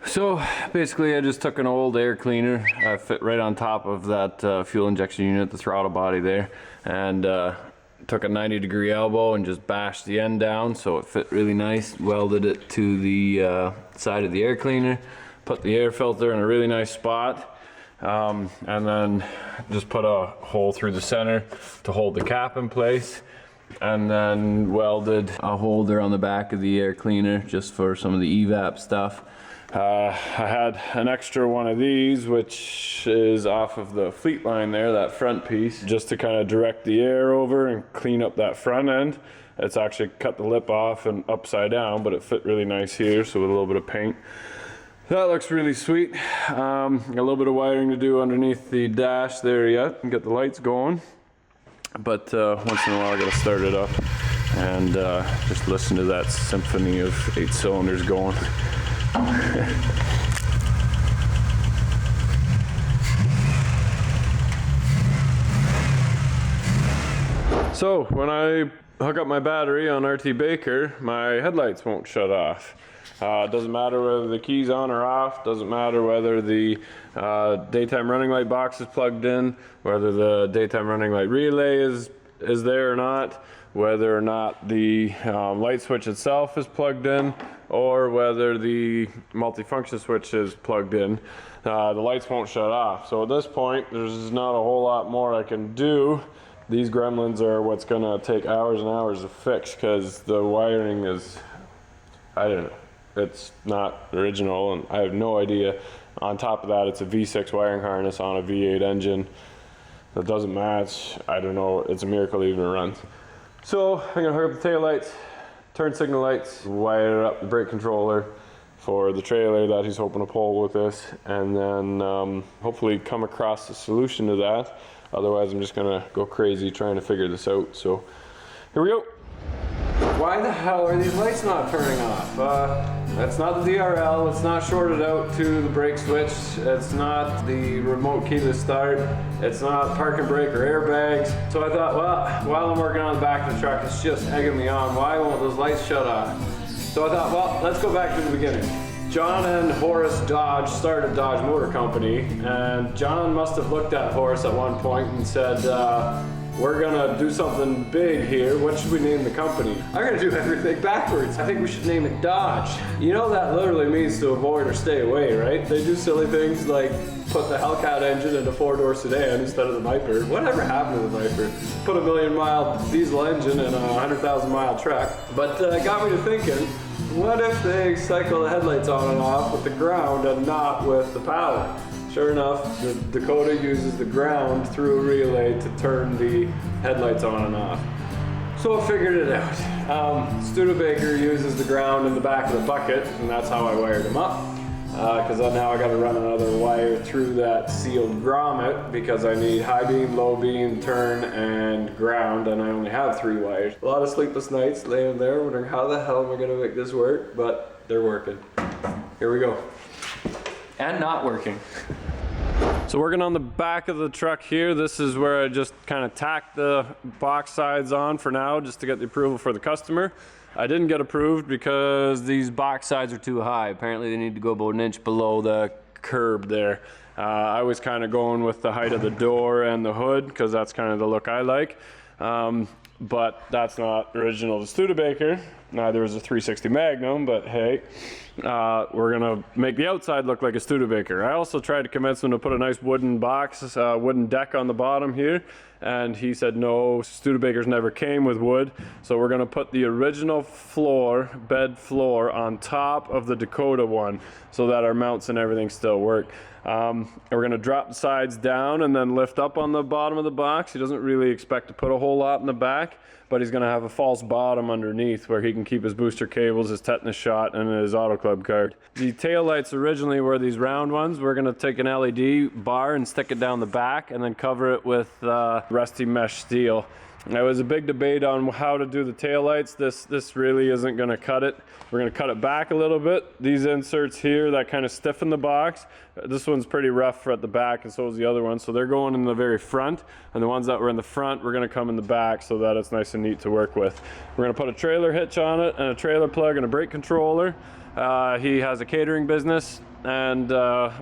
So basically I just took an old air cleaner, fit right on top of that fuel injection unit, the throttle body there, and took a 90-degree elbow and just bashed the end down so it fit really nice, welded it to the side of the air cleaner, put the air filter in a really nice spot, and then just put a hole through the center to hold the cap in place, and then welded a holder on the back of the air cleaner just for some of the evap stuff. I had an extra one of these, which is off of the fleet line there, that front piece, just to kind of direct the air over and clean up that front end. It's actually cut the lip off and upside down, but it fit really nice here, so with a little bit of paint. That looks really sweet. A little bit of wiring to do underneath the dash there yet and get the lights going. But once in a while I gotta start it up and just listen to that symphony of 8 cylinders going. So when I hook up my battery on Studebaker, my headlights won't shut off. It doesn't matter whether the key's on or off, doesn't matter whether the daytime running light box is plugged in, whether the daytime running light relay is there or not, whether or not the light switch itself is plugged in, or whether the multifunction switch is plugged in. The lights won't shut off. So at this point, there's not a whole lot more I can do. These gremlins are what's gonna take hours and hours to fix because the wiring is, I don't know, it's not original and I have no idea. On top of that, it's a V6 wiring harness on a V8 engine that doesn't match. I don't know, it's a miracle it even runs. So I'm gonna hook up the tail lights, turn signal lights, wire up the brake controller for the trailer that he's hoping to pull with this, and then hopefully come across a solution to that. Otherwise I'm just gonna go crazy trying to figure this out. So here we go. Why the hell are these lights not turning off? That's not the DRL, it's not shorted out to the brake switch, it's not the remote keyless start, it's not park and brake or airbags. So I thought, well, while I'm working on the back of the truck, it's just egging me on. Why won't those lights shut off? So I thought, well, let's go back to the beginning. John and Horace Dodge started Dodge Motor Company, and John must have looked at Horace at one point and said, we're gonna do something big here. What should we name the company? I'm gonna do everything backwards. I think we should name it Dodge. You know that literally means to avoid or stay away, right? They do silly things like put the Hellcat engine in a 4-door sedan instead of the Viper. Whatever happened to the Viper? Put a 1,000,000-mile diesel engine in a 100,000-mile truck. But it got me to thinking, what if they cycle the headlights on and off with the ground and not with the power? Sure enough, the Dakota uses the ground through a relay to turn the headlights on and off. So I figured it out. Studebaker uses the ground in the back of the bucket, and that's how I wired them up. Because now I got to run another wire through that sealed grommet because I need high beam, low beam, turn, and ground, and I only have 3 wires. A lot of sleepless nights laying there wondering how the hell am I going to make this work, but they're working. Here we go. And not working. So working on the back of the truck here, this is where I just kind of tacked the box sides on for now just to get the approval for the customer. I didn't get approved because these box sides are too high. Apparently they need to go about 1 inch below the curb there. I was kind of going with the height of the door and the hood because that's kind of the look I like. But that's not original to Studebaker. Neither is a 360 Magnum, but hey, we're gonna make the outside look like a Studebaker. I also tried to convince him to put a nice wooden box, wooden deck on the bottom here, and he said no, Studebakers never came with wood, so we're gonna put the original floor, bed floor, on top of the Dakota one so that our mounts and everything still work. And we're gonna drop the sides down and then lift up on the bottom of the box. He doesn't really expect to put a whole lot in the back, but he's gonna have a false bottom underneath where he can can keep his booster cables, his tetanus shot, and his auto club card. The tail lights originally were these round ones. We're gonna take an LED bar and stick it down the back and then cover it with rusty mesh steel. There was a big debate on how to do the tail lights. This really isn't gonna cut it. We're gonna cut it back a little bit. These inserts here that kind of stiffen the box. This one's pretty rough at the back, and so is the other one. So they're going in the very front, and the ones that were in the front, we're gonna come in the back so that it's nice and neat to work with. We're gonna put a trailer hitch on it and a trailer plug and a brake controller. He has a catering business, and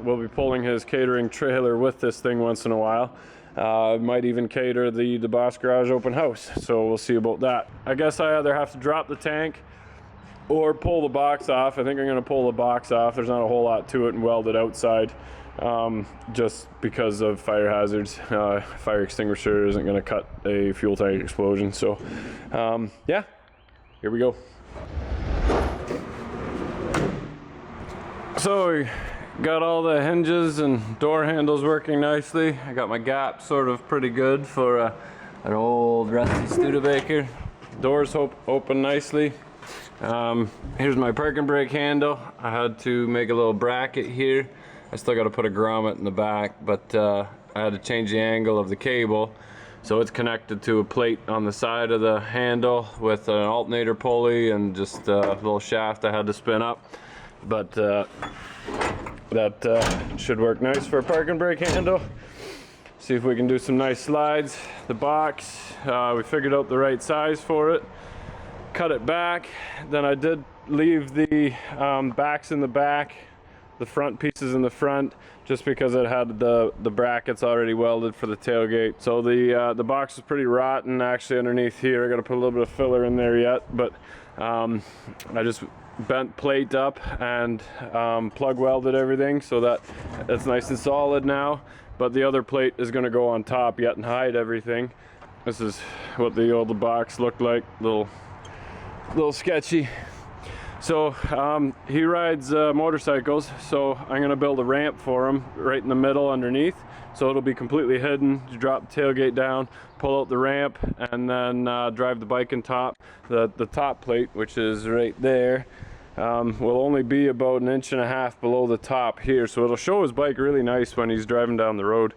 we'll be pulling his catering trailer with this thing once in a while. Might even cater the Boss Garage open house, so we'll see about that. I guess I either have to drop the tank or pull the box off. I think I'm going to pull the box off. There's not a whole lot to it, and weld it outside, just because of fire hazards. Fire extinguisher isn't going to cut a fuel tank explosion. So yeah, here we go. So we got all the hinges and door handles working nicely. I got my gap sort of pretty good for an old rusty Studebaker. Doors open nicely. Here's my parking brake handle. I had to make a little bracket here. I still got to put a grommet in the back, but I had to change the angle of the cable. So it's connected to a plate on the side of the handle with an alternator pulley and just a little shaft I had to spin up. But that should work nice for a parking brake handle. See if we can do some nice slides. The box, we figured out the right size for it. Cut it back. Then I did leave the backs in the back, the front pieces in the front, just because it had the brackets already welded for the tailgate. So the box is pretty rotten actually underneath here. I got to put a little bit of filler in there yet, but I just bent plate up and plug welded everything so that it's nice and solid now. But the other plate is going to go on top yet and hide everything. This is what the old box looked like. Little sketchy. So he rides motorcycles, so I'm going to build a ramp for him right in the middle underneath, so it'll be completely hidden. You drop the tailgate down, pull out the ramp, and then drive the bike on top. The top plate, which is right there, will only be about 1.5 inches below the top here, so it'll show his bike really nice when he's driving down the road.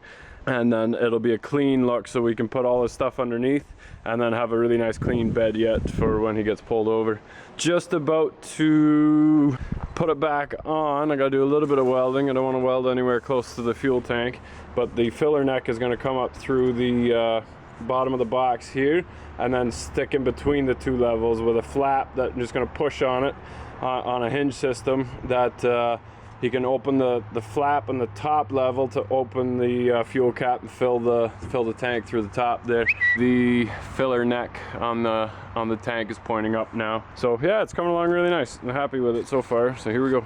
And then it'll be a clean look, so we can put all his stuff underneath and then have a really nice clean bed yet for when he gets pulled over. Just about to put it back on. I gotta do a little bit of welding. I don't want to weld anywhere close to the fuel tank, but the filler neck is going to come up through the bottom of the box here and then stick in between the two levels with a flap that I'm just going to push on it on a hinge system that he can open the flap on the top level to open the fuel cap and fill the tank through the top there. The filler neck on the tank is pointing up now. So yeah, it's coming along really nice. I'm happy with it so far. So here we go.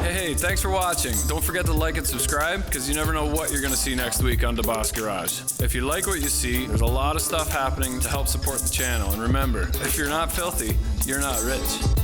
Hey, thanks for watching. Don't forget to like and subscribe, because you never know what you're gonna see next week on the Boss Garage. If you like what you see, there's a lot of stuff happening to help support the channel. And remember, if you're not filthy, you're not rich.